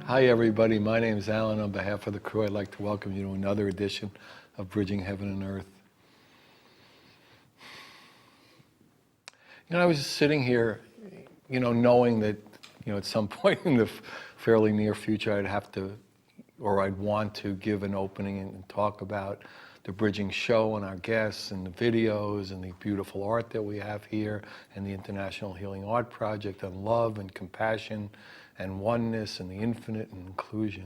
Hi everybody, my name is Alan. On behalf of the crew, I'd like to welcome you to another edition of Bridging Heaven and Earth. I was just sitting here, knowing that, at some point in the fairly near future, I'd have to, or I'd want to give an opening and talk about the Bridging show and our guests and the videos and the beautiful art that we have here and the International Healing Art Project on love and compassion and oneness and the infinite and inclusion.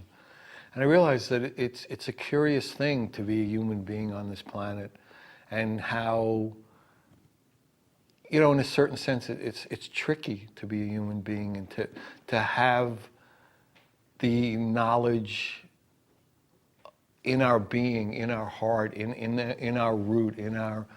And I realized that it's a curious thing to be a human being on this planet, and how, in a certain sense, it's tricky to be a human being and to have the knowledge in our being, in our heart, in our root, in our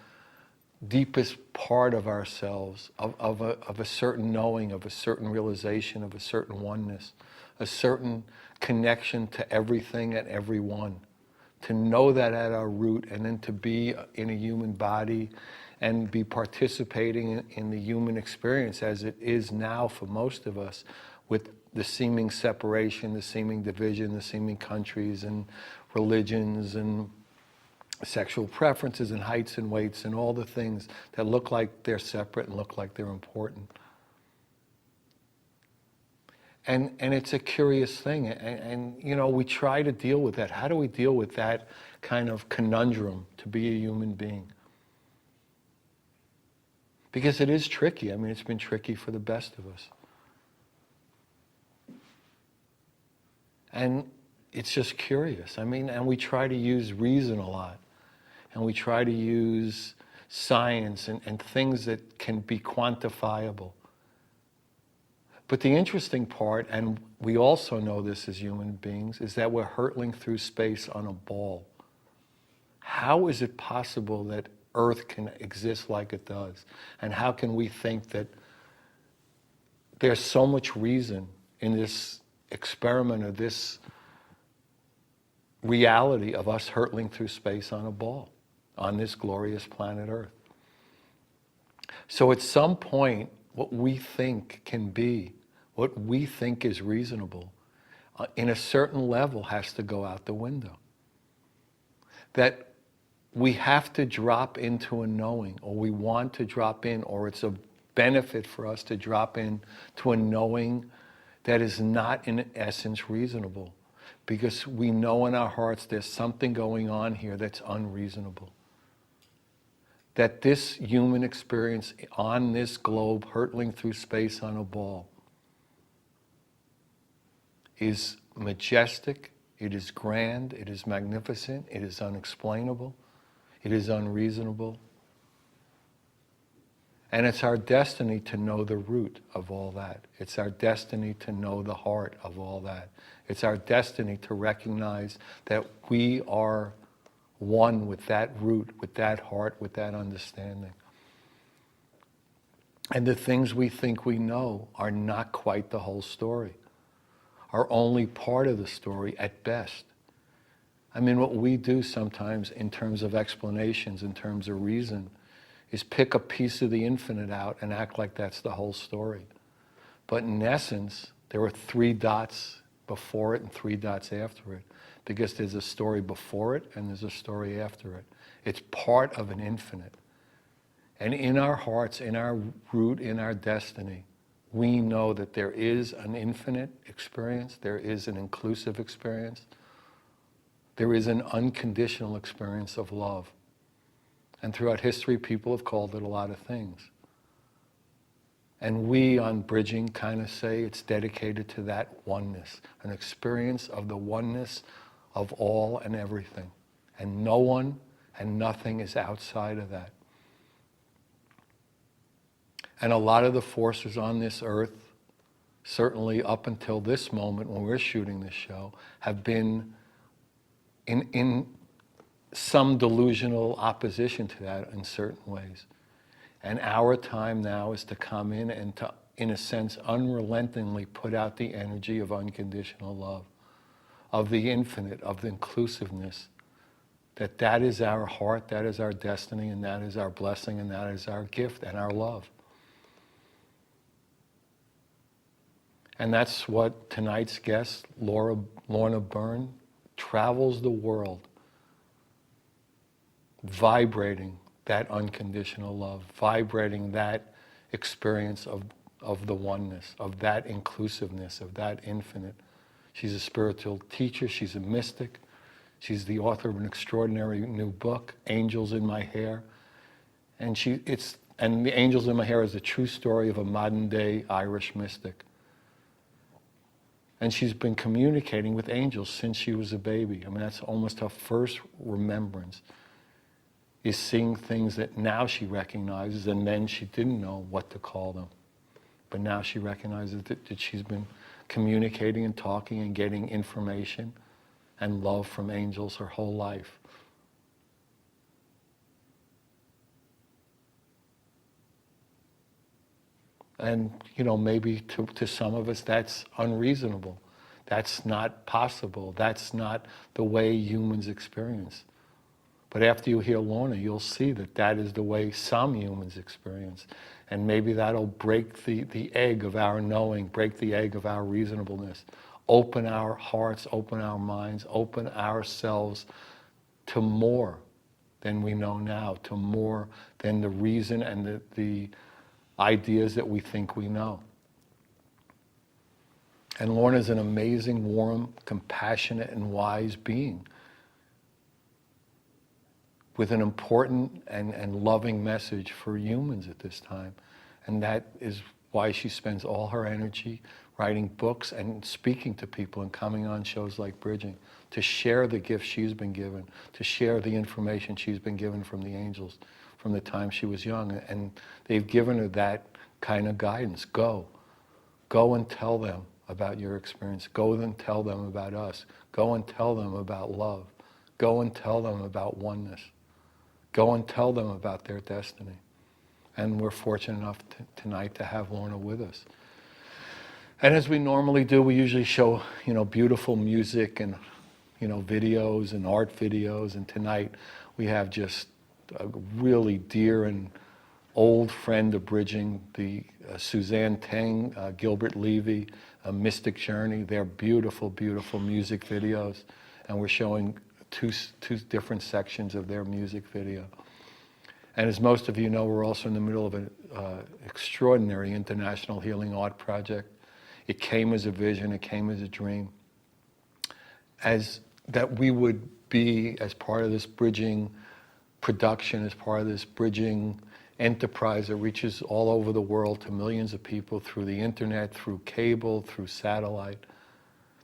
deepest part of ourselves, of a certain knowing, of a certain realization, of a certain oneness, a certain connection to everything and everyone. To know that at our root, and then to be in a human body and be participating in the human experience as it is now for most of us, with the seeming separation, the seeming division, the seeming countries and religions and sexual preferences and heights and weights and all the things that look like they're separate and look like they're important. And it's a curious thing, and we try to deal with that. How do we deal with that kind of conundrum to be a human being? Because it is tricky. It's been tricky for the best of us. And it's just curious. And we try to use reason a lot. And we try to use science and things that can be quantifiable. But the interesting part, and we also know this as human beings, is that we're hurtling through space on a ball. How is it possible that Earth can exist like it does? And how can we think that there's so much reason in this experiment, or this reality of us hurtling through space on a ball on this glorious planet Earth? So at some point, what we think can be, what we think is reasonable, in a certain level has to go out the window. That we have to drop into a knowing, or we want to drop in, or it's a benefit for us to drop in to a knowing that is not in essence reasonable. Because we know in our hearts there's something going on here that's unreasonable. That this human experience on this globe, hurtling through space on a ball, is majestic, it is grand, it is magnificent, it is unexplainable, it is unreasonable. And it's our destiny to know the root of all that. It's our destiny to know the heart of all that. It's our destiny to recognize that we are one with that root, with that heart, with that understanding. And the things we think we know are not quite the whole story, are only part of the story at best. What we do sometimes in terms of explanations, in terms of reason, is pick a piece of the infinite out and act like that's the whole story. But in essence, there are 3 dots before it and 3 dots after it, because there's a story before it and there's a story after it. It's part of an infinite. And in our hearts, in our root, in our destiny, we know that there is an infinite experience, there is an inclusive experience, there is an unconditional experience of love. And throughout history, people have called it a lot of things. And we on Bridging kind of say it's dedicated to that oneness, an experience of the oneness of all and everything. And no one and nothing is outside of that. And a lot of the forces on this earth, certainly up until this moment when we're shooting this show, have been in some delusional opposition to that in certain ways. And our time now is to come in and to, in a sense, unrelentingly put out the energy of unconditional love, of the infinite, of the inclusiveness, that is our heart, that is our destiny, and that is our blessing, and that is our gift and our love. And that's what tonight's guest, Lorna Byrne, travels the world, vibrating that unconditional love, vibrating that experience of the oneness, of that inclusiveness, of that infinite. She's a spiritual teacher, she's a mystic, she's the author of an extraordinary new book, Angels in My Hair. And the Angels in My Hair is a true story of a modern day Irish mystic. And she's been communicating with angels since she was a baby. I mean, that's almost her first remembrance, is seeing things that now she recognizes, and then she didn't know what to call them. But now she recognizes that she's been communicating and talking and getting information and love from angels her whole life. And, maybe to some of us that's unreasonable. That's not possible. That's not the way humans experience. But after you hear Lorna, you'll see that that is the way some humans experience. And maybe that'll break the egg of our knowing, break the egg of our reasonableness, open our hearts, open our minds, open ourselves to more than we know now, to more than the reason and the ideas that we think we know. And Lorna is an amazing, warm, compassionate, and wise being with an important and loving message for humans at this time. And that is why she spends all her energy writing books and speaking to people and coming on shows like Bridging, to share the gifts she's been given, to share the information she's been given from the angels from the time she was young. And they've given her that kind of guidance. Go and tell them about your experience. Go and tell them about us. Go and tell them about love. Go and tell them about oneness. Go and tell them about their destiny. And we're fortunate enough tonight to have Lorna with us. And as we normally do, we usually show, beautiful music and, videos and art videos. And tonight we have just a really dear and old friend of Bridging, the Suzanne Teng, Gilbert Levy, A Mystic Journey. They're beautiful, beautiful music videos. And we're showing two different sections of their music video. And as most of you know, we're also in the middle of an extraordinary international healing art project. It came as a vision, it came as a dream, as that we would be, as part of this Bridging production, as part of this Bridging enterprise that reaches all over the world to millions of people through the internet, through cable, through satellite,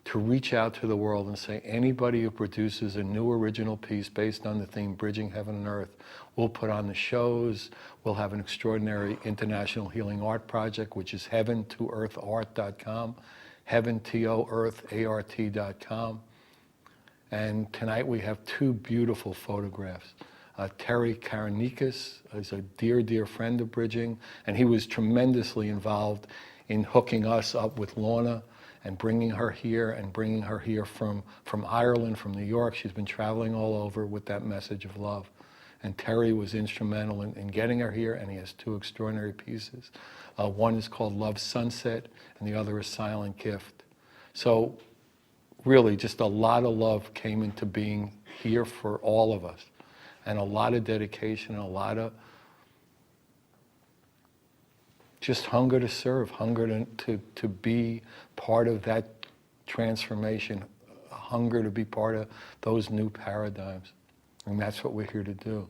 to reach out to the world and say, anybody who produces a new original piece based on the theme Bridging Heaven and Earth, we'll put on the shows. We'll have an extraordinary international healing art project, which is heaven2earthart.com, heaven2earthart.com. And tonight we have two beautiful photographs. Terry Karanikas is a dear, dear friend of Bridging, and he was tremendously involved in hooking us up with Lorna and bringing her here from Ireland, from New York. She's been traveling all over with that message of love. And Terry was instrumental in getting her here, and he has two extraordinary pieces. One is called Love Sunset, and the other is Silent Gift. So really, just a lot of love came into being here for all of us, and a lot of dedication, a lot of just hunger to serve, hunger to be part of that transformation, hunger to be part of those new paradigms. And that's what we're here to do.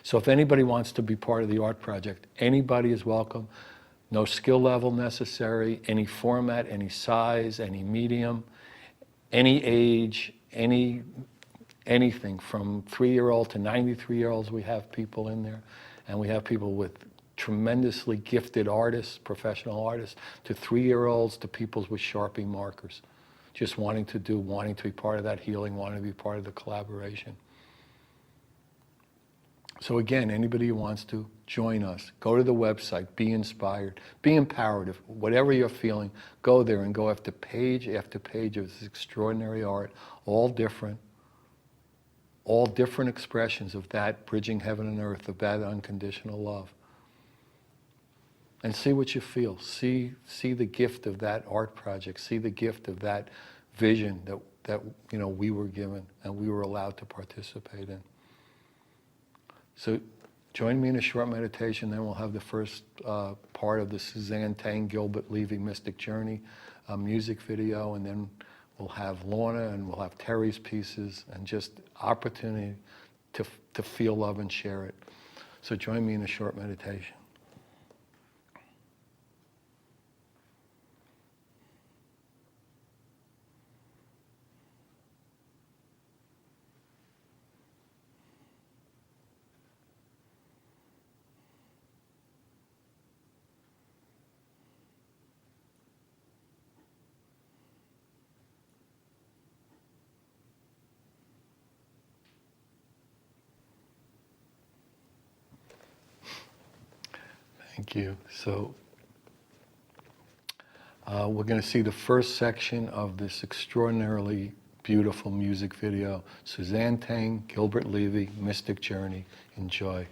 So if anybody wants to be part of the art project, anybody is welcome. No skill level necessary, any format, any size, any medium, any age, anything from 3-year-old to 93-year-olds. We have people in there, and we have people with tremendously gifted artists, professional artists, to 3-year-olds, to people with Sharpie markers, just wanting to be part of that healing, wanting to be part of the collaboration. So again, anybody who wants to join us, go to the website, be inspired, be empowered. If whatever you're feeling, go there and go after page of this extraordinary art, all different expressions of that Bridging Heaven and Earth, of that unconditional love. and see what you feel. See the gift of that art project. See the gift of that vision that we were given and we were allowed to participate in. So join me in a short meditation, then we'll have the first part of the Suzanne, Teng, Gilbert Levy Mystic Journey music video, and then we'll have Lorna and we'll have Terry's pieces, and just opportunity to feel love and share it. So join me in a short meditation. Thank you. So we're going to see the first section of this extraordinarily beautiful music video, Suzanne, Teng, Gilbert Levy, Mystic Journey. Enjoy.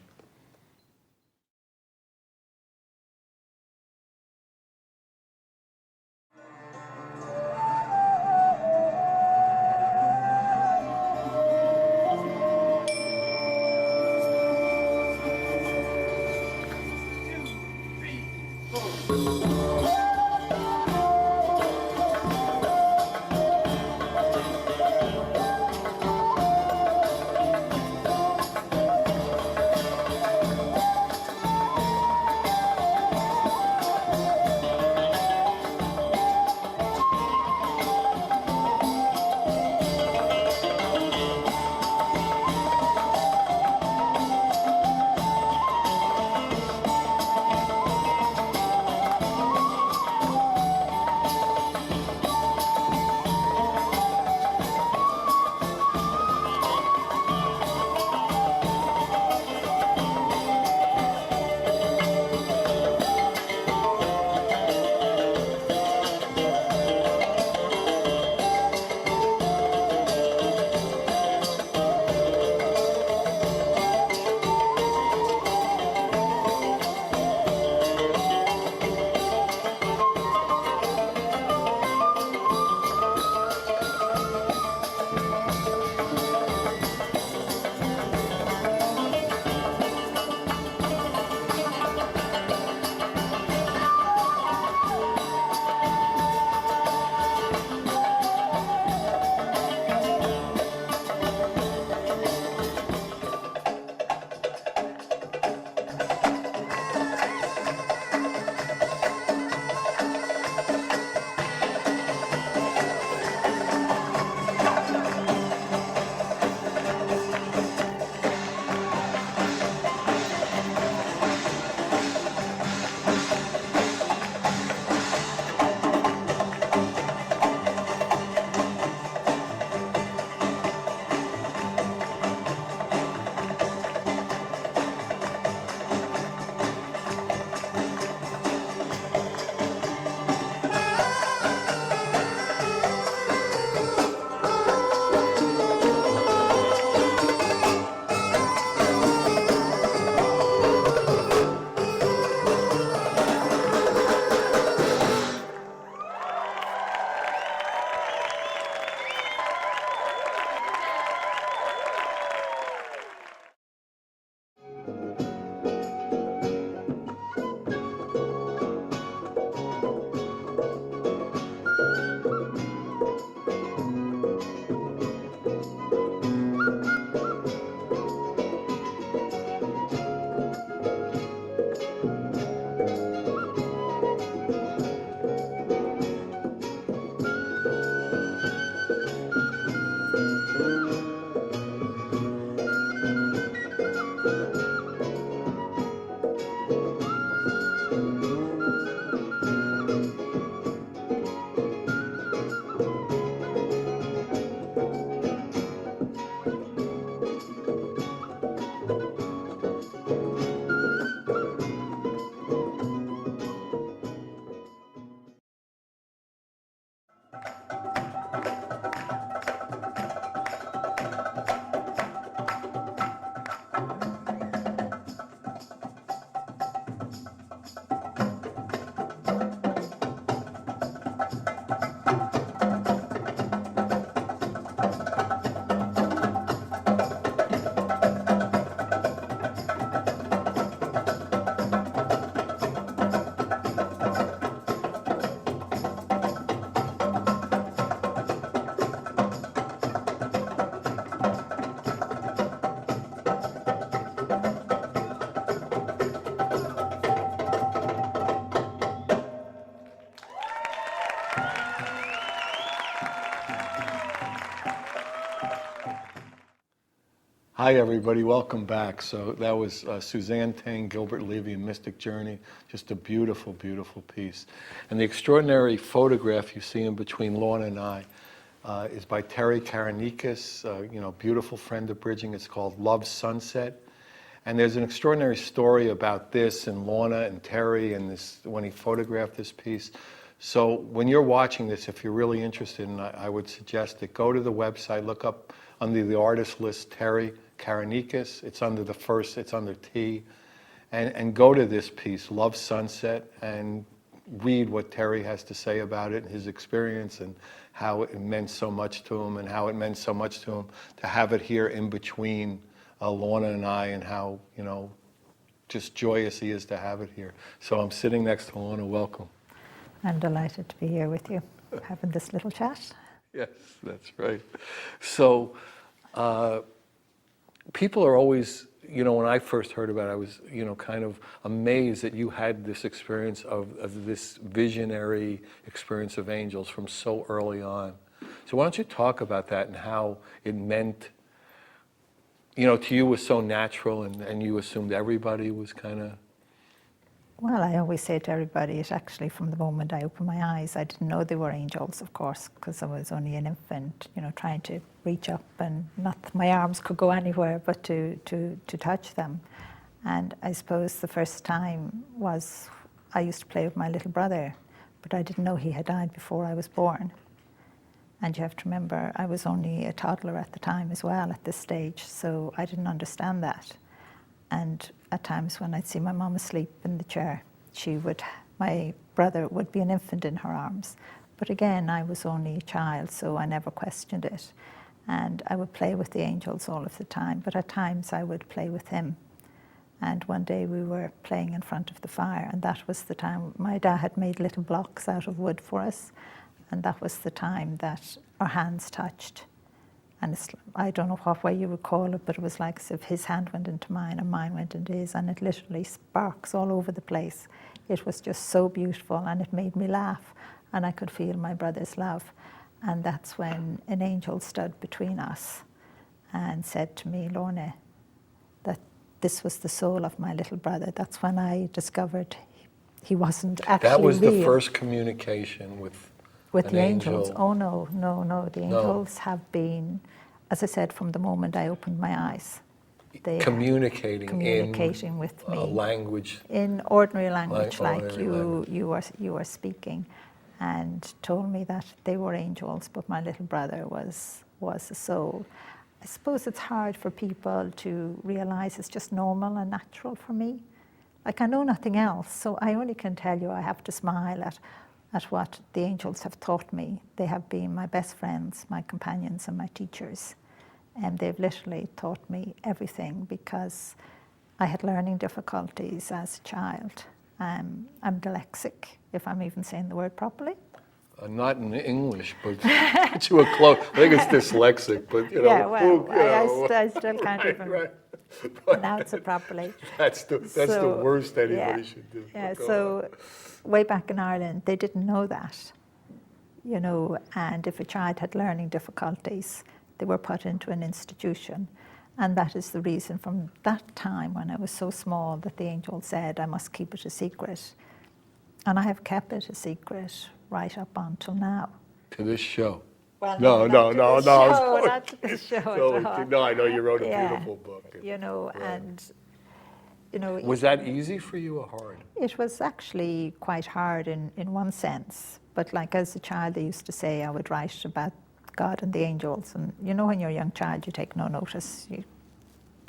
Hi, everybody. Welcome back. So that was Suzanne, Teng, Gilbert Levy, and Mystic Journey. Just a beautiful, beautiful piece. And the extraordinary photograph you see in between Lorna and I is by Terry Karanikis, beautiful friend of bridging. It's called Love Sunset. And there's an extraordinary story about this and Lorna and Terry and this when he photographed this piece. So when you're watching this, if you're really interested, and I would suggest it, go to the website, look up under the artist list, Terry Karanikis. It's under it's under T. And go to this piece, Love Sunset, and read what Terry has to say about it, his experience, and how it meant so much to him, and how it meant so much to him to have it here in between Lorna and I, and how, just joyous he is to have it here. So I'm sitting next to Lorna. Welcome. I'm delighted to be here with you, having this little chat. Yes, that's right. So people are always, when I first heard about it, I was, kind of amazed that you had this experience of this visionary experience of angels from so early on. So why don't you talk about that and how it meant, to you was so natural, and you assumed everybody was kind of... Well, I always say to everybody, it's actually from the moment I opened my eyes. I didn't know they were angels, of course, because I was only an infant, trying to reach up, and not that my arms could go anywhere, but to touch them. And I suppose the first time was I used to play with my little brother, but I didn't know he had died before I was born. And you have to remember, I was only a toddler at the time as well at this stage, so I didn't understand that. And at times when I'd see my mom asleep in the chair, my brother would be an infant in her arms. But again, I was only a child, so I never questioned it. And I would play with the angels all of the time, but at times I would play with him. And one day we were playing in front of the fire, and that was the time my dad had made little blocks out of wood for us, and that was the time that our hands touched. And I don't know what way you would call it, but it was like as if his hand went into mine and mine went into his, and it literally sparks all over the place. It was just so beautiful, and it made me laugh, and I could feel my brother's love. And that's when an angel stood between us and said to me, Lorna, that this was the soul of my little brother. That's when I discovered he wasn't actually real. That was the first communication with the angels. Angel. Oh, no. The angels have been, as I said, from the moment I opened my eyes. They communicating with me. Language. In ordinary language, language. You were speaking, and told me that they were angels, but my little brother was a soul. I suppose it's hard for people to realize it's just normal and natural for me. Like, I know nothing else, so I only can tell you I have to smile at what the angels have taught me. They have been my best friends, my companions, and my teachers. And they've literally taught me everything, because I had learning difficulties as a child. I'm dyslexic, if I'm even saying the word properly. Not in English, but to a close. I think it's dyslexic, but Yeah, well, I still can't even right. pronounce it properly. That's the worst anybody should do. Yeah, so way back in Ireland, they didn't know that, and if a child had learning difficulties, they were put into an institution. And that is the reason from that time when I was so small that the angel said I must keep it a secret. And I have kept it a secret right up until now. To this show. Well, no. Not to this show at all. No, I know you wrote a beautiful book. And was that easy for you or hard? It was actually quite hard in one sense. But like as a child, they used to say I would write about God and the angels. And when you're a young child, you take no notice.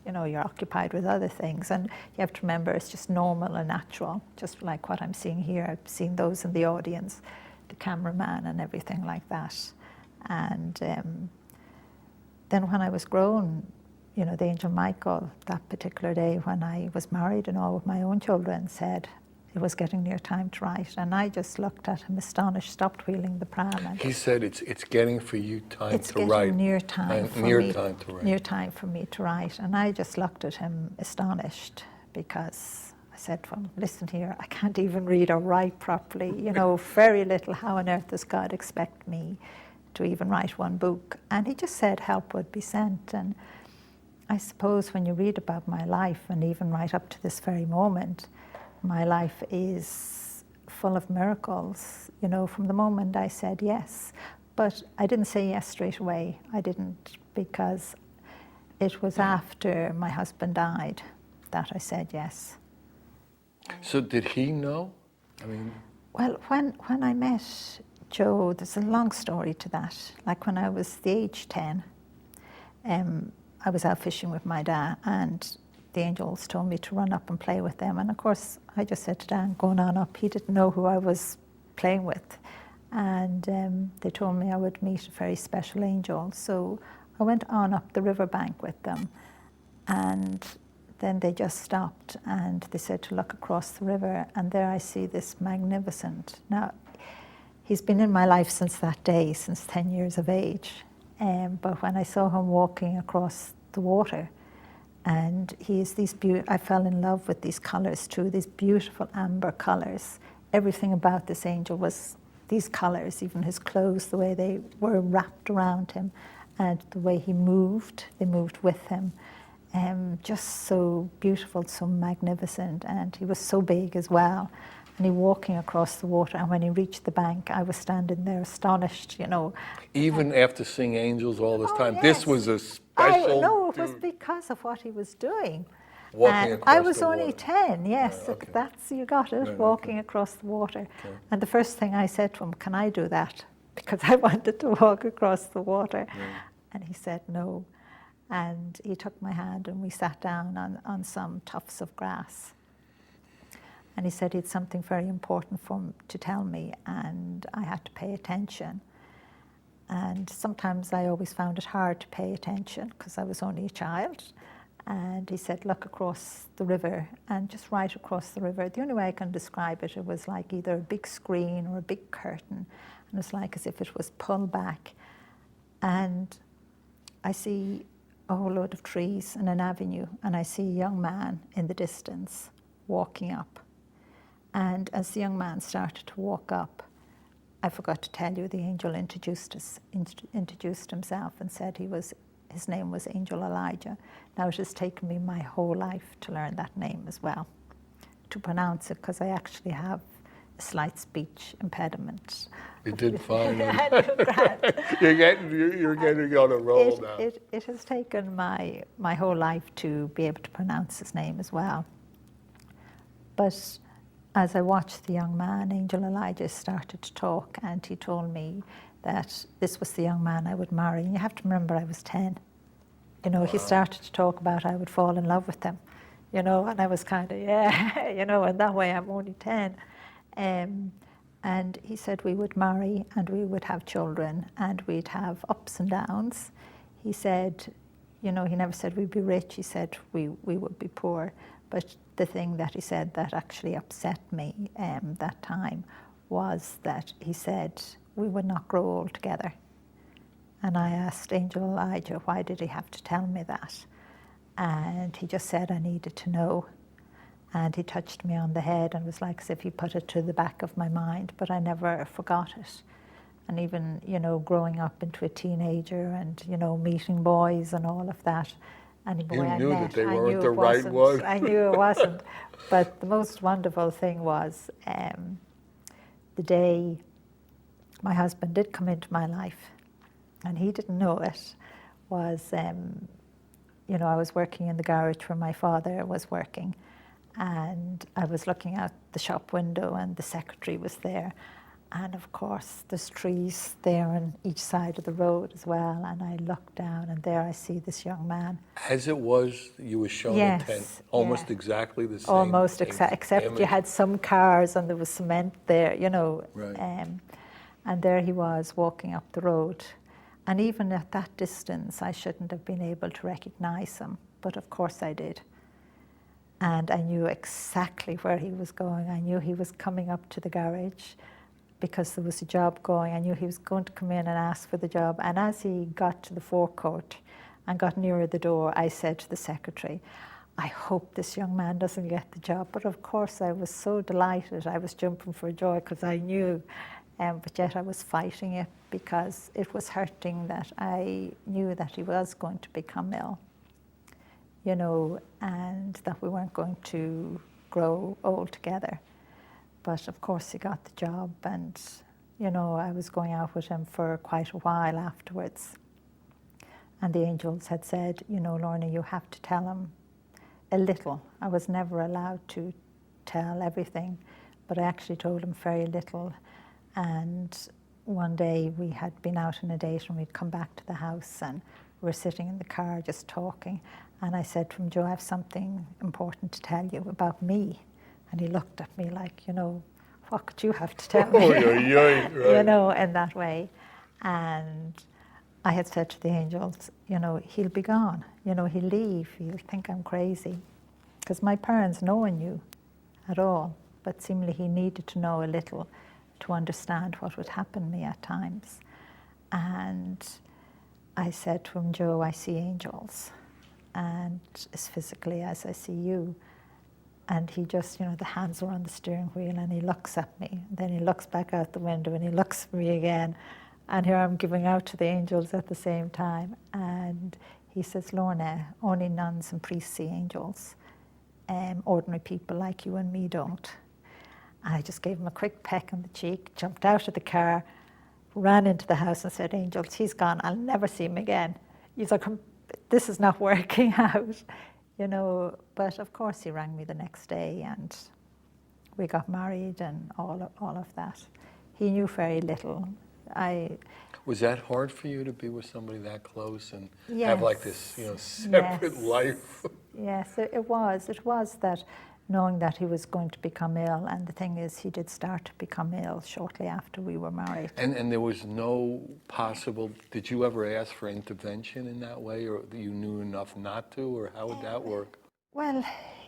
You're occupied with other things. And you have to remember it's just normal and natural. Just like what I'm seeing here. I've seen those in the audience, the cameraman and everything like that. And then when I was grown, the angel Michael, that particular day when I was married and all with my own children, said it was getting near time to write. And I just looked at him astonished, stopped wheeling the pram. And he said it's getting for you time to write. It's getting near time for me to write. And I just looked at him astonished, because I said to him, listen here, I can't even read or write properly. Very little. How on earth does God expect me to even write one book? And he just said help would be sent. And I suppose when you read about my life, and even right up to this very moment, my life is full of miracles, you know, from the moment I said yes. But I didn't say yes straight away. I didn't, because it was after my husband died that I said yes. So did he know? I mean, Well, when I met Joe, there's a long story to that. Like when I was the age 10, I was out fishing with my dad, and the angels told me to run up and play with them. And of course, I just said to Dan, going on up. He didn't know who I was playing with. And they told me I would meet a very special angel. So I went on up the riverbank with them. And then they just stopped and they said to look across the river. And there I see this magnificent. Now, he's been in my life since that day, since 10 years of age. But when I saw him walking across the water, and he is these I fell in love with these colours too, these beautiful amber colours. Everything about this angel was these colours, even his clothes, the way they were wrapped around him, and the way he moved, they moved with him. Just so beautiful, so magnificent, and he was so big as well. And he walking across the water, and when he reached the bank, I was standing there astonished, you know. even after seeing angels all this Oh, this yes. was a special. No, it was because of what he was doing. Walking across I was the only water. 10, yes, Right, okay. that's, you got it, Right, walking okay. across the water. Okay. And the first thing I said to him, can I do that? Because I wanted to walk across the water. Right. And he said no. And he took my hand and we sat down on some tufts of grass. And he said he had something very important to tell me, and I had to pay attention. And sometimes I always found it hard to pay attention because I was only a child. And he said, look across the river, and just right across the river. The only way I can describe it, it was like either a big screen or a big curtain. And it was like as if it was pulled back. And I see a whole load of trees and an avenue, and I see a young man in the distance walking up. And as the young man started to walk up, I forgot to tell you, the angel introduced himself and said his name was Angel Elijah. Now it has taken me my whole life to learn that name as well, to pronounce it, because I actually have a slight speech impediment. You did fine. I do grand. You're getting on a roll now. It has taken my whole life to be able to pronounce his name as well. But as I watched the young man, Angel Elijah started to talk, and he told me that this was the young man I would marry. And you have to remember, I was 10. You know, he started to talk about I would fall in love with him, you know, and I was kind of, yeah, you know, and that way I'm only 10. And he said we would marry and we would have children and we'd have ups and downs. He said, you know, he never said we'd be rich. He said we would be poor. But the thing that he said that actually upset me that time was that he said we would not grow old together. And I asked Angel Elijah, why did he have to tell me that? And he just said I needed to know. And he touched me on the head and it was like as if he put it to the back of my mind, but I never forgot it. And even, you know, growing up into a teenager and, you know, meeting boys and all of that, any boy I knew met, that they I weren't knew the it right wasn't. one. I knew it wasn't. But the most wonderful thing was the day my husband did come into my life, and he didn't know it, was, you know, I was working in the garage where my father was working, and I was looking out the shop window and the secretary was there. And of course, there's trees there on each side of the road as well. And I looked down and there I see this young man. As it was, you were shown Yes, a tent, almost yeah. exactly the same. Almost, except image. you had some cars and there was cement there, you know. Right. And there he was walking up the road. And even at that distance, I shouldn't have been able to recognize him. But of course I did. And I knew exactly where he was going. I knew he was coming up to the garage because there was a job going. I knew he was going to come in and ask for the job. And as he got to the forecourt and got nearer the door, I said to the secretary, I hope this young man doesn't get the job. But of course, I was so delighted. I was jumping for joy because I knew, but yet I was fighting it because it was hurting that I knew that he was going to become ill. you know, and that we weren't going to grow old together. But of course he got the job, and, you know, I was going out with him for quite a while afterwards. And the angels had said, you know, Lorna, you have to tell him a little. I was never allowed to tell everything, but I actually told him very little. And one day we had been out on a date and we'd come back to the house and we were sitting in the car just talking. And I said to him, Joe, I have something important to tell you about me. And he looked at me like, you know, what could you have to tell me? Right. You know, in that way. And I had said to the angels, you know, he'll be gone. You know, he'll leave. He'll think I'm crazy. Because my parents never knew at all. But seemingly he needed to know a little to understand what would happen to me at times. And I said to him, Joe, I see angels. And as physically as I see you. And he just, you know, the hands were on the steering wheel and he looks at me. And then he looks back out the window and he looks at me again. And here I'm giving out to the angels at the same time. And he says, Lorna, only nuns and priests see angels. Ordinary people like you and me don't. And I just gave him a quick peck on the cheek, jumped out of the car, ran into the house and said, angels, he's gone. I'll never see him again. He's like, this is not working out. You know, but of course he rang me the next day and we got married and all of that. He knew very little. Was that hard for you to be with somebody that close and Yes. have like this, you know, separate Yes. life? Yes, it was. It was that knowing that he was going to become ill, and the thing is he did start to become ill shortly after we were married. And there was no possible, did you ever ask for intervention in that way, or you knew enough not to, or how would that work? Well,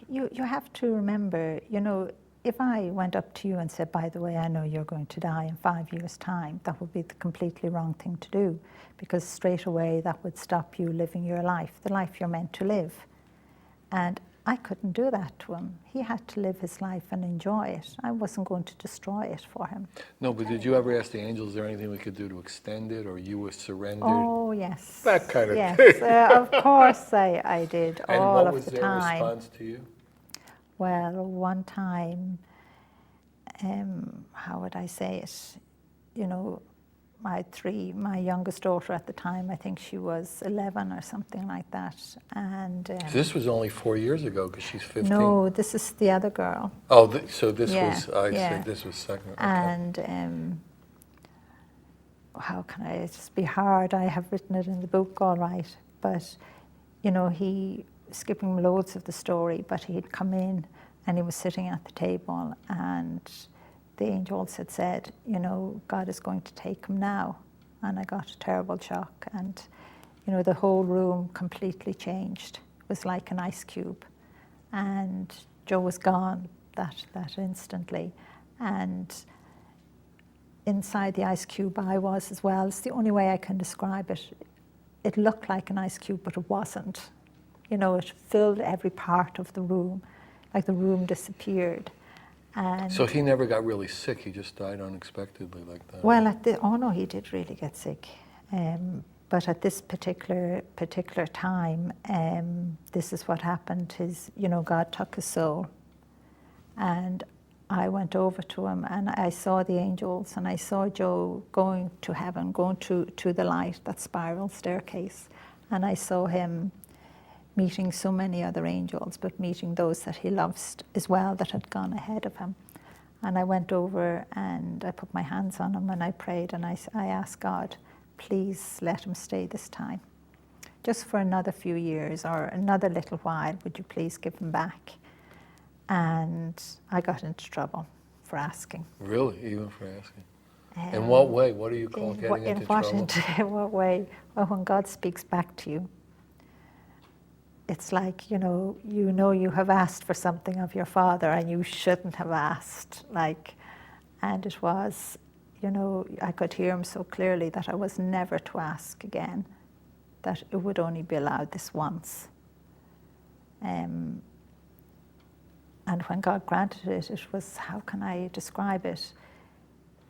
you have to remember, you know, if I went up to you and said, by the way, I know you're going to die in 5 years' time, that would be the completely wrong thing to do, because straight away that would stop you living your life, the life you're meant to live. And I couldn't do that to him. He had to live his life and enjoy it. I wasn't going to destroy it for him. No, but did you ever ask the angels, is there anything we could do to extend it, or you were surrendered? Oh, yes. That kind of yes. thing. Of course I did, And all what of was the their time. response to you? Well, one time, how would I say it? You know, my youngest daughter at the time, I think she was 11 or something like that. And So this was only 4 years ago, because she's 15. no, this is the other girl. Oh, so this Yeah, was, I yeah. see, this was second. Okay. And how can I, it's just be hard. I have written it in the book, all right. But, you know, he, skipping loads of the story, but he'd come in and he was sitting at the table and the angels had said, you know, God is going to take him now. And I got a terrible shock. And, you know, the whole room completely changed. It was like an ice cube. And Joe was gone that instantly. And inside the ice cube I was as well. It's the only way I can describe it. It looked like an ice cube, but it wasn't. You know, it filled every part of the room, like the room disappeared. And So he never got really sick, he just died unexpectedly like that? well, oh no, he did really get sick. But at this particular time, this is what happened. You know, God took his soul. And I went over to him and I saw the angels and I saw Joe going to heaven, going to the light, that spiral staircase. And I saw him meeting so many other angels, but meeting those that he loves as well that had gone ahead of him. And I went over and I put my hands on him and I prayed and I asked God, please let him stay this time. Just for another few years or another little while, would you please give him back? And I got into trouble for asking. Really? Even for asking? In what way? What do you call getting into trouble? In what way? Well, when God speaks back to you, it's like, you know you have asked for something of your father and you shouldn't have asked. And it was, you know, I could hear him so clearly that I was never to ask again, that it would only be allowed this once. And when God granted it, it was, how can I describe it?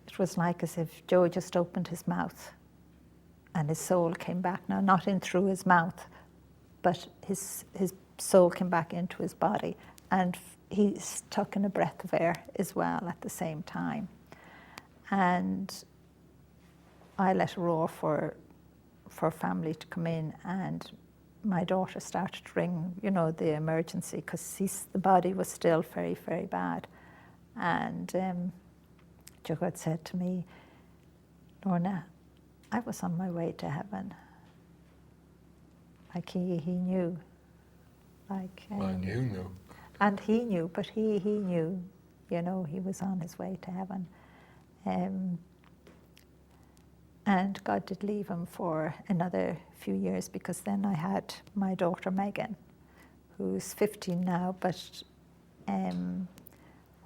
It was like as if Joe just opened his mouth and his soul came back. Now, not in through his mouth, but his soul came back into his body, and he took in a breath of air as well at the same time. And I let a roar for family to come in, and my daughter started to ring, you know, the emergency, because the body was still very, very bad. And Jugad said to me, Lorna, I was on my way to heaven. Like he knew. Like, And you knew. and he knew, but he knew, you know, he was on his way to heaven. And God did leave him for another few years, because then I had my daughter Megan, who's 15 now, but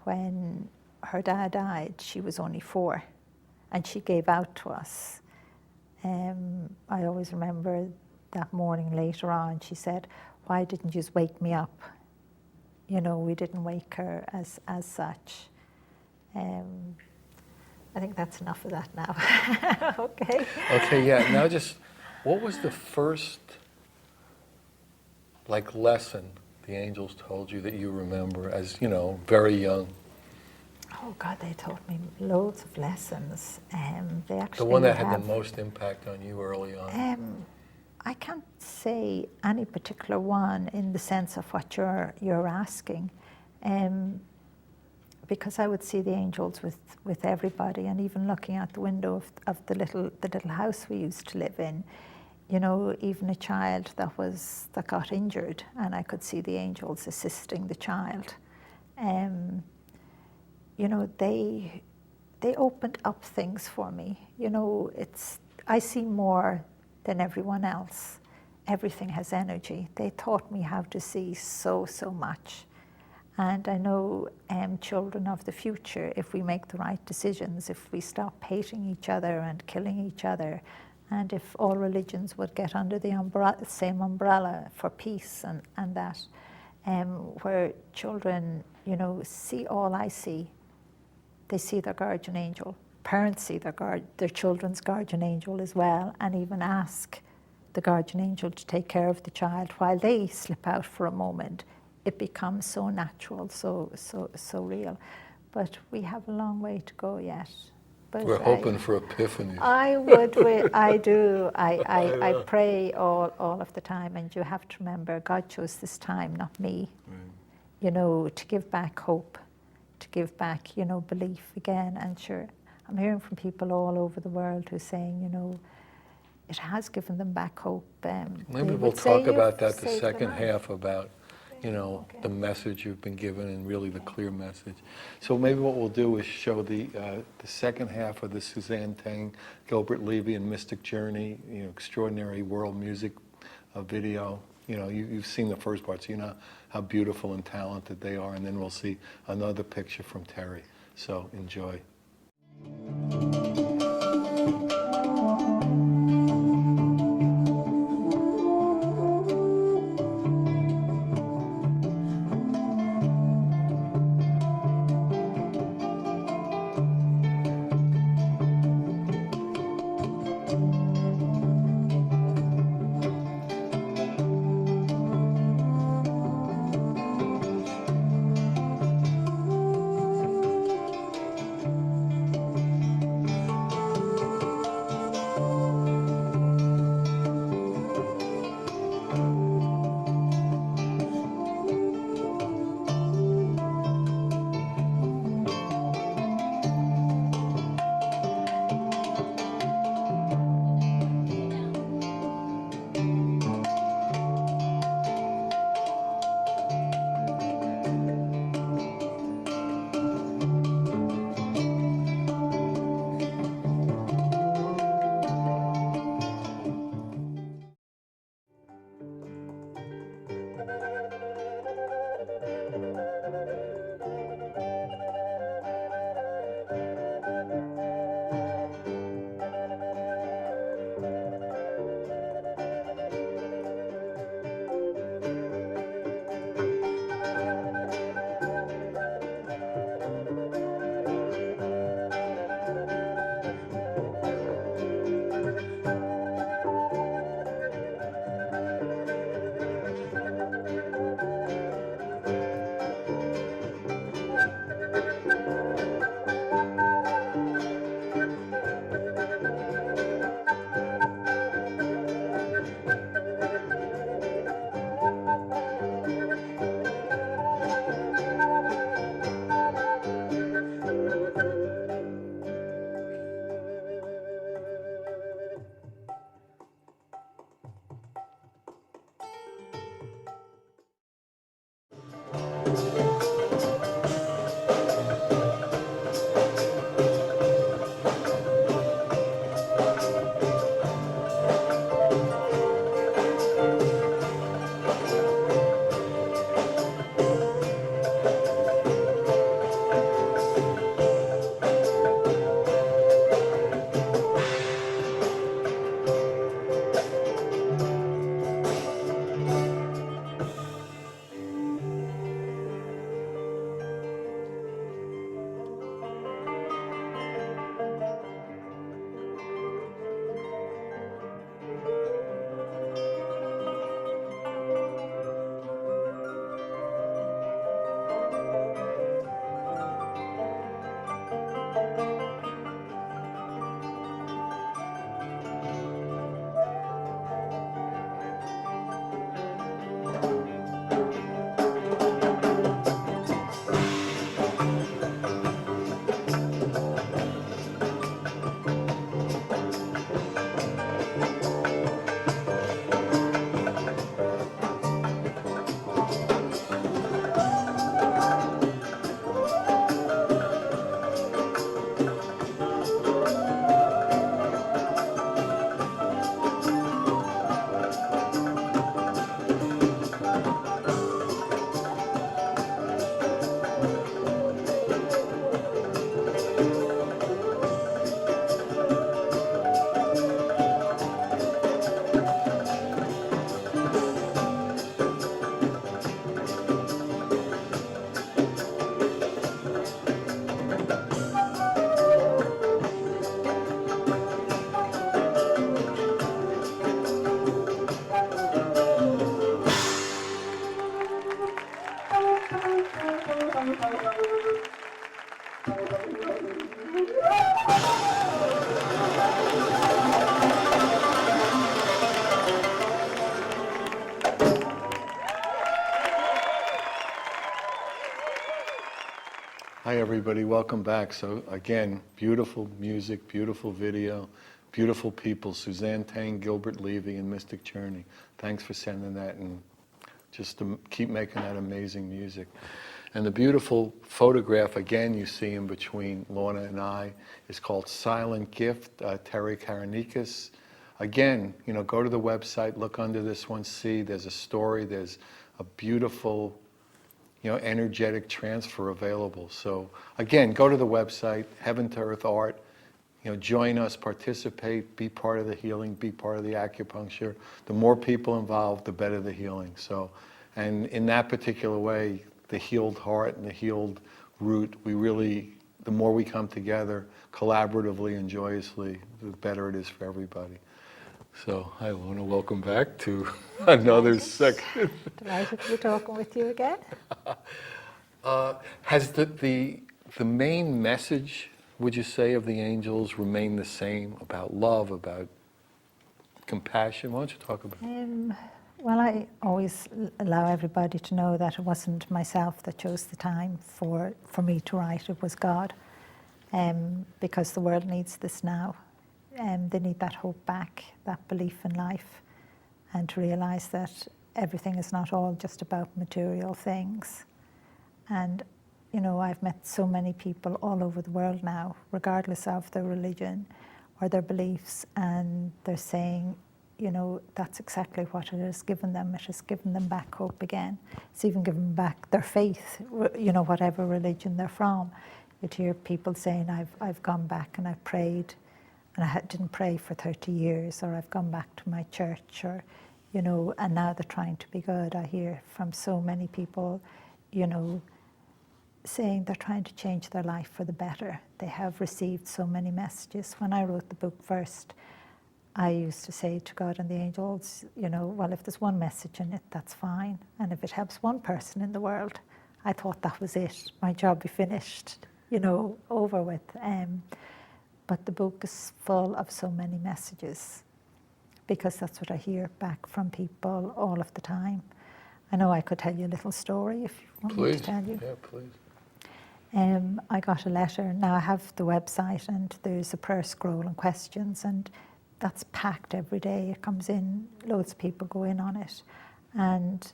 when her dad died, she was only 4, and she gave out to us. I always remember that morning later on, she said, why didn't you just wake me up? You know, we didn't wake her as such. I think that's enough of that now. Okay. Okay, yeah. Now just, what was the first, like, lesson the angels told you that you remember as, you know, very young? Oh God, they taught me loads of lessons. They actually The one that had the most impact on you early on? I can't say any particular one in the sense of what you're asking, because I would see the angels with everybody, and even looking out the window of the little house we used to live in, you know, even a child that got injured, and I could see the angels assisting the child. You know, they opened up things for me. You know, I see more than everyone else. Everything has energy. They taught me how to see so much. And I know children of the future, if we make the right decisions, if we stop hating each other and killing each other, and if all religions would get under the same umbrella for peace and that, where children, you know, see all I see. They see their guardian angel. Parents see their children's guardian angel as well, and even ask the guardian angel to take care of the child while they slip out for a moment. It becomes so natural, so real. But we have a long way to go yet. But We're hoping for epiphanies. I do. I pray all of the time, and you have to remember, God chose this time, not me. Right. You know, to give back hope, to give back, you know, belief again. And sure, I'm hearing from people all over the world who are saying, you know, it has given them back hope. Maybe we'll talk about that the second half, about, you know, the message you've been given, and really the clear message. So maybe what we'll do is show the second half of the Suzanne Teng, Gilbert Levy and Mystic Journey, you know, extraordinary world music video. You know, you've seen the first part, so you know how beautiful and talented they are, and then we'll see another picture from Terry. So enjoy. Hi everybody, welcome back. So again, beautiful music, beautiful video, beautiful people, Suzanne, Teng, Gilbert Levy, and Mystic Journey. Thanks for sending that, and just to keep making that amazing music. And the beautiful photograph, again, you see in between Lorna and I, is called Silent Gift, Terry Karanikis. Again, go to the website, look under this one, see there's a story, there's a beautiful energetic transfer available. So again, go to the website, Heaven to Earth Art, join us, participate, be part of the healing, be part of the acupuncture. The more people involved, the better the healing. So, and in that particular way, the healed heart and the healed root, the more we come together collaboratively and joyously, the better it is for everybody. So, hi Lorna, welcome back to another section. Delighted to be talking with you again. Has the main message, would you say, of the angels remained the same about love, about compassion? Why don't you talk about it? Well, I always allow everybody to know that it wasn't myself that chose the time for me to write, it was God, because the world needs this now. They need that hope back, that belief in life, and to realise that everything is not all just about material things. And, I've met so many people all over the world now, regardless of their religion or their beliefs, and they're saying, that's exactly what it has given them. It has given them back hope again. It's even given back their faith, whatever religion they're from. You'd hear people saying, I've gone back and I've prayed, and I didn't pray for 30 years, or I've gone back to my church, or, and now they're trying to be good. I hear from so many people, saying they're trying to change their life for the better. They have received so many messages. When I wrote the book first, I used to say to God and the angels, well, if there's one message in it, that's fine. And if it helps one person in the world, I thought that was it. My job be finished, over with. But the book is full of so many messages, because that's what I hear back from people all of the time. I know I could tell you a little story if you want me to tell you. Yeah, please. I got a letter. Now I have the website, and there's a prayer scroll and questions, and that's packed every day. It comes in, loads of people go in on it. And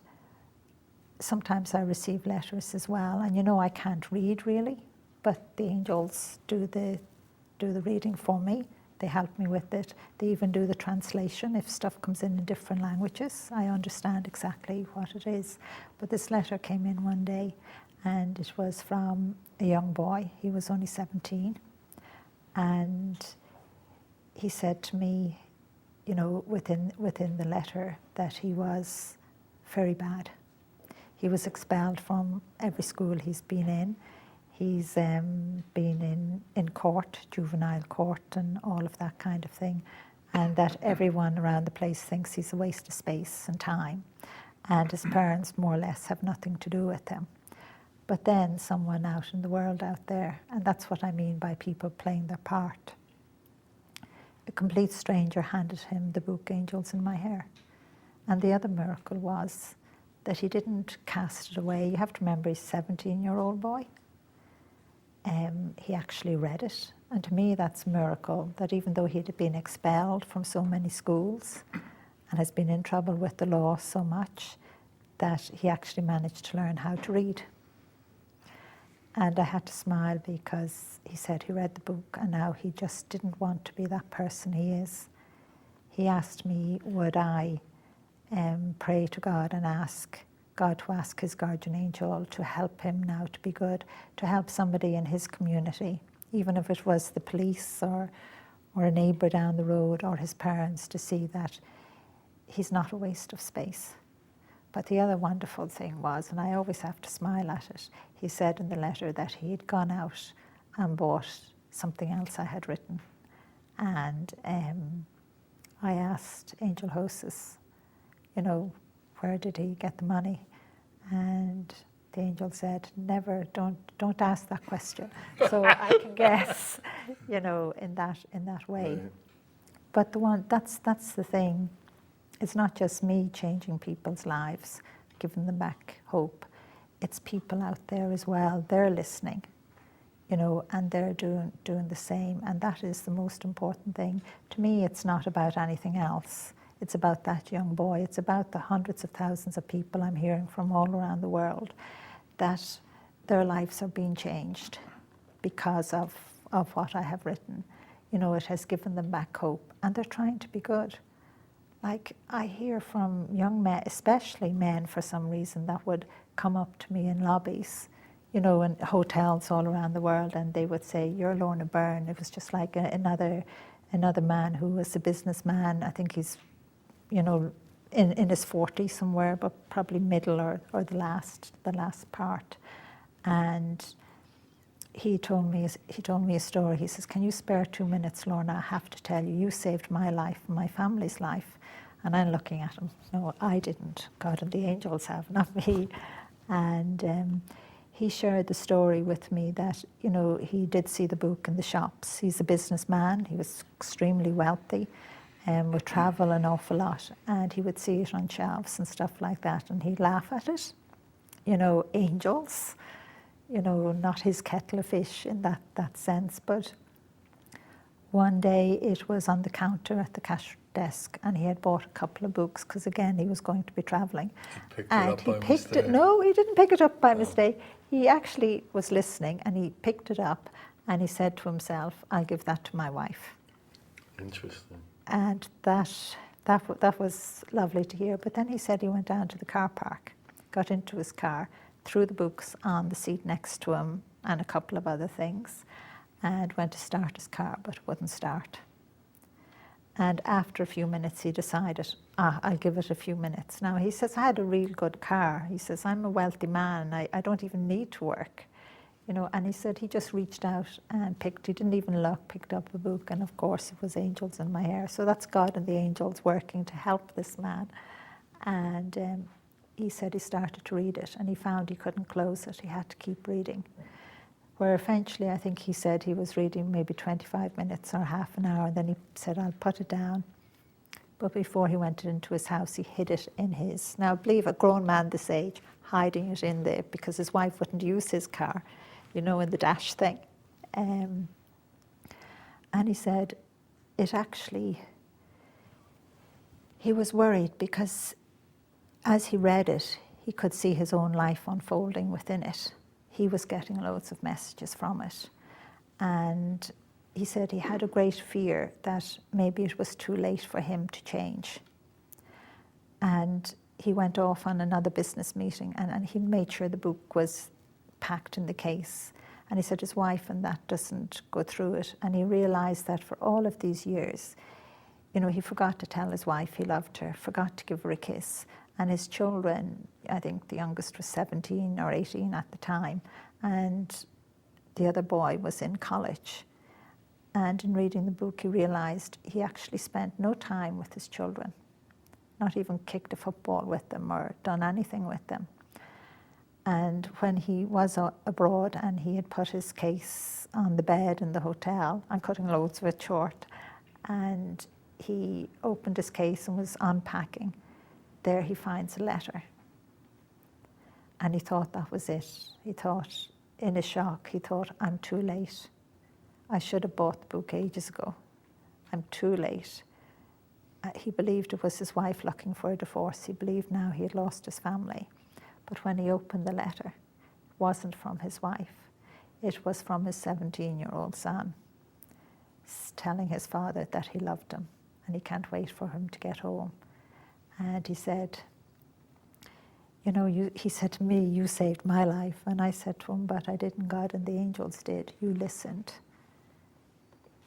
sometimes I receive letters as well, and I can't read really, but the angels do the reading for me. They help me with it. They even do the translation. If stuff comes in different languages, I understand exactly what it is. But this letter came in one day, and it was from a young boy. He was only 17, and he said to me, within the letter, that he was very bad. He was expelled from every school he's been in. He's been in court, juvenile court, and all of that kind of thing, and that everyone around the place thinks he's a waste of space and time, and his parents more or less have nothing to do with him. But then someone out in the world out there, and that's what I mean by people playing their part, a complete stranger handed him the book Angels in My Hair. And the other miracle was that he didn't cast it away. You have to remember, he's a 17-year-old boy. He actually read it. And to me, that's a miracle, that even though he'd been expelled from so many schools and has been in trouble with the law so much, that he actually managed to learn how to read. And I had to smile, because he said he read the book and now he just didn't want to be that person he is. He asked me, would I pray to God and ask God to ask his guardian angel to help him now to be good, to help somebody in his community, even if it was the police or a neighbour down the road or his parents, to see that he's not a waste of space. But the other wonderful thing was, and I always have to smile at it, he said in the letter that he had gone out and bought something else I had written. And I asked Angel Hostess, where did he get the money? And the angel said, never, don't ask that question. So I can guess, in that way. Right. But that's the thing. It's not just me changing people's lives, giving them back hope. It's people out there as well. They're listening, and they're doing the same. And that is the most important thing. To me, it's not about anything else. It's about that young boy. It's about the hundreds of thousands of people I'm hearing from all around the world, that their lives are being changed because of what I have written. It has given them back hope, and they're trying to be good. Like, I hear from young men, especially men for some reason, that would come up to me in lobbies, in hotels all around the world, and they would say, you're Lorna Byrne. It was just like another man who was a businessman. I think he's, in his 40s somewhere, but probably middle or the last part. And he told me a story. He says, can you spare 2 minutes, Lorna? I have to tell you, you saved my life and my family's life. And I'm looking at him. No, I didn't. God and the angels have, not me. And he shared the story with me that, he did see the book in the shops. He's a businessman. He was extremely wealthy, would travel an awful lot. And he would see it on shelves and stuff like that. And he'd laugh at it. Angels. Not his kettle of fish in that sense, but one day it was on the counter at the cash desk, and he had bought a couple of books because, again, he was going to be travelling. He picked it up by mistake. No, he didn't pick it up by mistake. He actually was listening, and he picked it up, and he said to himself, I'll give that to my wife. Interesting. And that was lovely to hear. But then he said he went down to the car park, got into his car, threw the books on the seat next to him and a couple of other things, and went to start his car, but it wouldn't start. And after a few minutes, he decided, I'll give it a few minutes. Now, he says, I had a real good car. He says, I'm a wealthy man. I don't even need to work. And he said he just reached out and he didn't even look, picked up a book, and of course it was Angels in My Hair. So that's God and the angels working to help this man. And he said he started to read it, and he found he couldn't close it. He had to keep reading. Where eventually, I think he said he was reading maybe 25 minutes or half an hour, and then he said, I'll put it down. But before he went into his house, he hid it in his, now I believe a grown man this age, hiding it in there because his wife wouldn't use his car, in the dash thing. And he said, he was worried because as he read it, he could see his own life unfolding within it. He was getting loads of messages from it. And he said he had a great fear that maybe it was too late for him to change. And he went off on another business meeting, and he made sure the book was packed in the case. And he said his wife and that doesn't go through it. And he realized that for all of these years, you know, he forgot to tell his wife he loved her, forgot to give her a kiss. And his children, I think the youngest was 17 or 18 at the time, and the other boy was in college. And in reading the book, he realized he actually spent no time with his children, not even kicked a football with them or done anything with them. And when he was abroad and he had put his case on the bed in the hotel, I'm cutting loads of it short, and he opened his case and was unpacking, there he finds a letter. And he thought that was it. He thought, in a shock, he thought, I'm too late. I should have bought the book ages ago. I'm too late. He believed it was his wife looking for a divorce. He believed now he had lost his family. But when he opened the letter, it wasn't from his wife. It was from his 17-year-old son, telling his father that he loved him and he can't wait for him to get home. And he said, you know, he said to me, you saved my life. And I said to him, but I didn't, God and the angels did. You listened.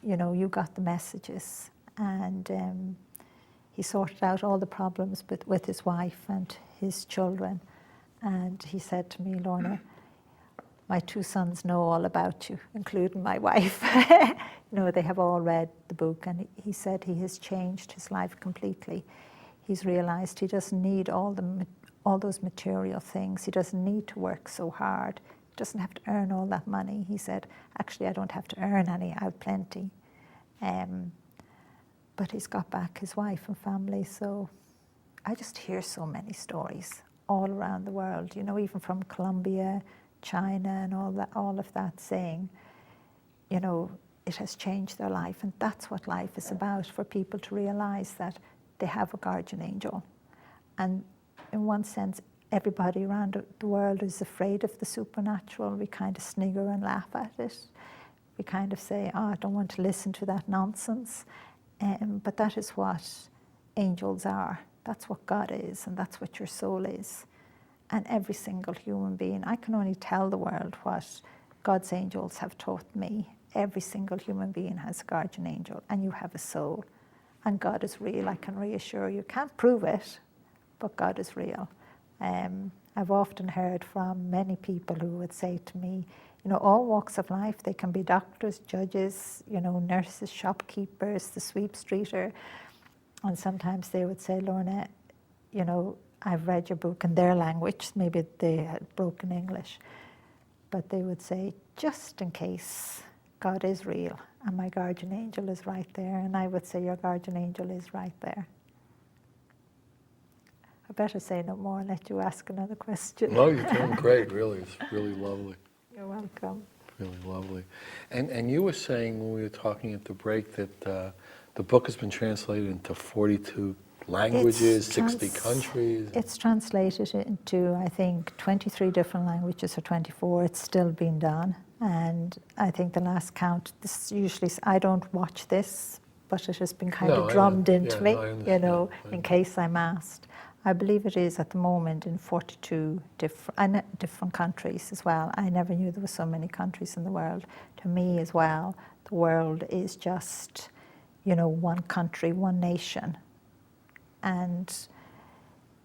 You know, you got the messages. And he sorted out all the problems with his wife and his children. And he said to me, Lorna, my two sons know all about you, including my wife. You know, they have all read the book. And he said he has changed his life completely. He's realized he doesn't need all those material things. He doesn't need to work so hard. He doesn't have to earn all that money. He said, actually, I don't have to earn any. I have plenty. But he's got back his wife and family. So I just hear so many stories all around the world, you know, even from Colombia, China, and all of that, saying, you know, it has changed their life. And that's what life is about, for people to realize that they have a guardian angel. And in one sense, everybody around the world is afraid of the supernatural. We kind of snigger and laugh at it. We kind of say, oh, I don't want to listen to that nonsense. But that is what angels are. That's what God is, and that's what your soul is. And every single human being, I can only tell the world what God's angels have taught me. Every single human being has a guardian angel, and you have a soul. And God is real, I can reassure you. Can't prove it, but God is real. I've often heard from many people who would say to me, you know, all walks of life, they can be doctors, judges, you know, nurses, shopkeepers, the sweep streeter. And sometimes they would say, Lorna, you know, I've read your book in their language, maybe they had broken English, but they would say, just in case, God is real and my guardian angel is right there. And I would say, your guardian angel is right there. I better say no more and let you ask another question. No, you're doing great, really. It's really lovely. You're welcome. Really lovely. And you were saying when we were talking at the break that the book has been translated into 42 languages, 60 countries. It's translated into, I think, 23 different languages or 24. It's still being done. And I think the last count, this usually, I don't watch this, but it has been kind of drummed into me, you know, in case I'm asked. I believe it is at the moment in 42 different countries as well. I never knew there were so many countries in the world. To me as well, the world is just, you know, one country, one nation. And,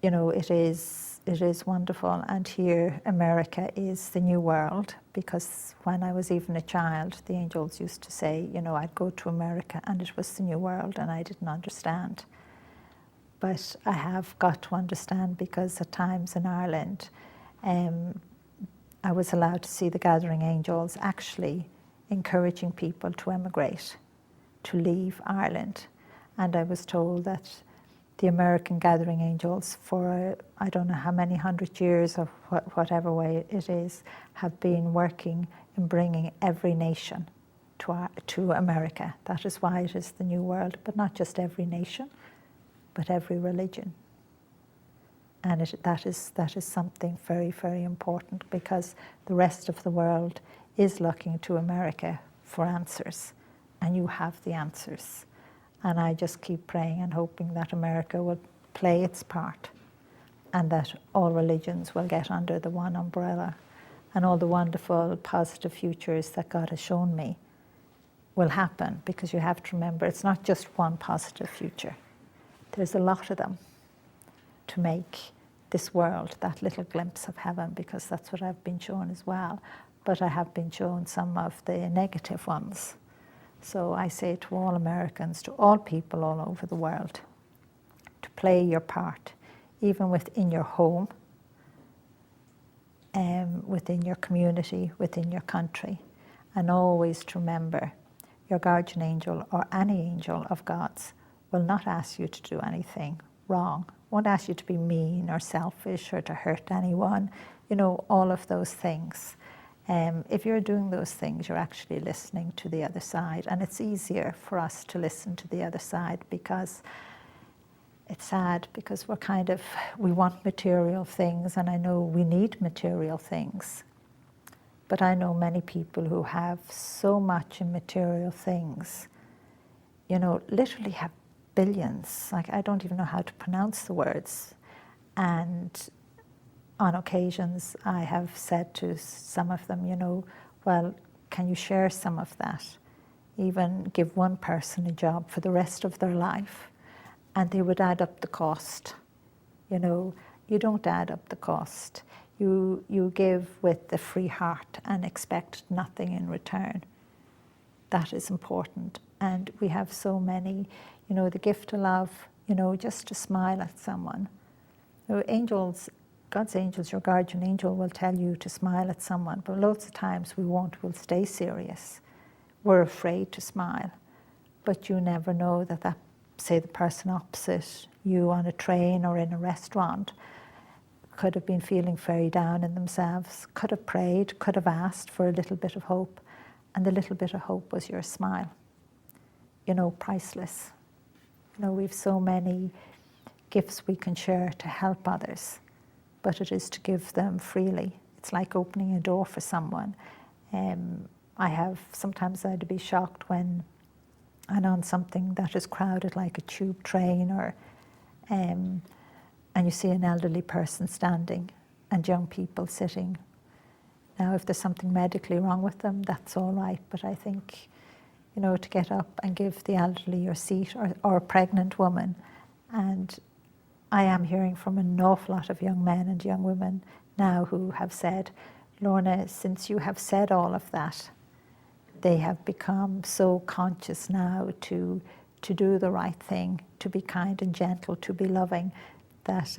you know, it is wonderful. And here, America is the new world, because when I was even a child, the angels used to say, you know, I'd go to America and it was the new world, and I didn't understand. But I have got to understand, because at times in Ireland, I was allowed to see the gathering angels actually encouraging people to emigrate, to leave Ireland. And I was told that the American gathering angels for I don't know how many 100 years or whatever way it is, have been working in bringing every nation to America. That is why it is the new world, but not just every nation, but every religion. And that is something very, very important, because the rest of the world is looking to America for answers, and you have the answers. And I just keep praying and hoping that America will play its part, and that all religions will get under the one umbrella, and all the wonderful positive futures that God has shown me will happen. Because you have to remember, it's not just one positive future. There's a lot of them to make this world that little glimpse of heaven, because that's what I've been shown as well. But I have been shown some of the negative ones. So I say to all Americans, to all people all over the world, to play your part, even within your home, within your community, within your country. And always to remember, your guardian angel or any angel of God's will not ask you to do anything wrong, won't ask you to be mean or selfish or to hurt anyone, all of those things. If you're doing those things, you're actually listening to the other side. And it's easier for us to listen to the other side, because it's sad, because we want material things, and I know we need material things. But I know many people who have so much in material things, literally have billions. Like, I don't even know how to pronounce the words. And on occasions, I have said to some of them, well, can you share some of that? Even give one person a job for the rest of their life, and they would add up the cost. You don't add up the cost. You give with the free heart and expect nothing in return. That is important. And we have so many, the gift of love, just to smile at someone. Angels, God's angels, your guardian angel will tell you to smile at someone, but loads of times we won't. We'll stay serious. We're afraid to smile. But you never know that, say, the person opposite you on a train or in a restaurant could have been feeling very down in themselves, could have prayed, could have asked for a little bit of hope, and the little bit of hope was your smile. Priceless. We've so many gifts we can share to help others, but it is to give them freely. It's like opening a door for someone. Sometimes I'd be shocked when I'm on something that is crowded, like a tube train, and you see an elderly person standing and young people sitting. Now, if there's something medically wrong with them, that's all right, but I think, to get up and give the elderly your seat, or a pregnant woman. And I am hearing from an awful lot of young men and young women now who have said, Lorna, since you have said all of that, they have become so conscious now to do the right thing, to be kind and gentle, to be loving, that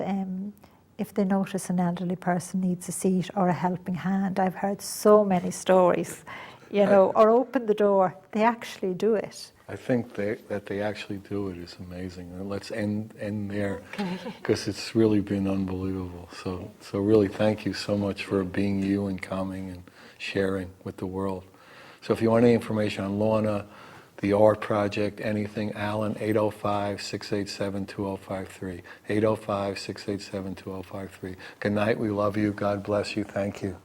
if they notice an elderly person needs a seat or a helping hand, I've heard so many stories, or open the door, they actually do it. I think that they actually do it is amazing. And let's end there, because it's really been unbelievable. So really thank you so much for being you and coming and sharing with the world. So if you want any information on Lorna, the art project, anything, Alan, 805-687-2053. 805-687-2053. Good night. We love you. God bless you. Thank you.